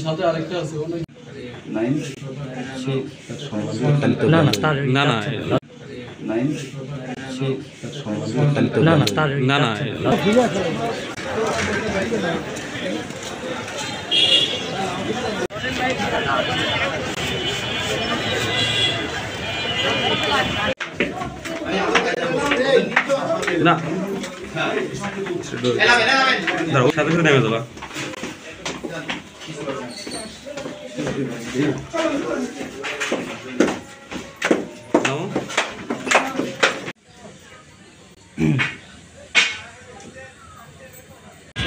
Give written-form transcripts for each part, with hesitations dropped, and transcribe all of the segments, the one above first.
সাথে আরেকটা আছে নাইন না না তার না না নাইন না না তার না না না দাঁড়াও সাথে সাথে নেমে যাবা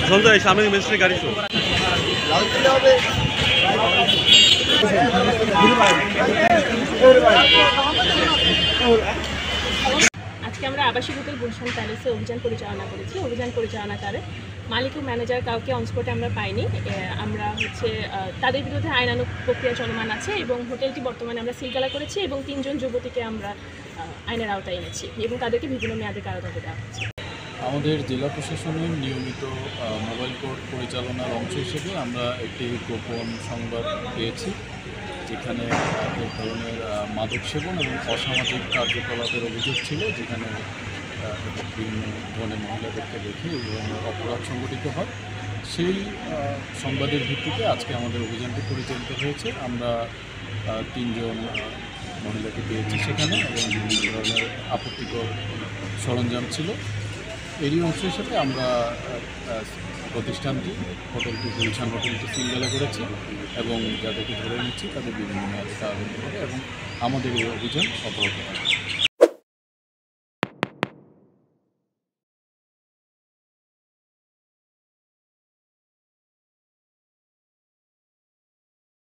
সঞ্জয় সামনে মেশিনের গাড়ি শো আজকে আমরা আবাসিক হোটেল গুলশান প্যালেসে অভিযান পরিচালনা করেছি। অভিযান পরিচালনাকারে মালিক ও ম্যানেজার কাউকে অনস্পটে আমরা পাইনি। আমরা তাদের বিরুদ্ধে আইনানুগ প্রক্রিয়া চলমান আছে এবং হোটেলটি বর্তমানে আমরা সিলগালা করেছি এবং 3 জন যুবতীকে আমরা আইনের আওতায় এনেছি এবং তাদেরকে বিভিন্ন মেয়াদে কারাদণ্ড দেওয়া হচ্ছে। আমাদের জেলা প্রশাসনের নিয়মিত মোবাইল কোর্ট পরিচালনার অংশ হিসেবে আমরা একটি গোপন সংবাদ পেয়েছি, যেখানে এক ধরনের মাদক সেবন এবং অসামাজিক কার্যকলাপের অভিযোগ ছিল, যেখানে বিভিন্ন ধরনের মহিলাদেরকে দেখে এই ধরনের অপরাধ সংঘটিত হয়। সেই সংবাদের ভিত্তিতে আজকে আমাদের অভিযানটি পরিচালিত হয়েছে। আমরা 3 জন মহিলাকে পেয়েছি সেখানে এবং বিভিন্ন ধরনের আপত্তিকর সরঞ্জাম ছিল। এরই অংশ হিসেবে আমরা প্রতিষ্ঠানটি হোটেলটি গুলশান হোটেলটি সিলগালা করেছি এবং যাদেরকে ধরে নিচ্ছি তাদের বিভিন্ন মেয়াদে কারাদণ্ড হবে এবং আমাদের এই অভিযান অব্যাহত থাকবে।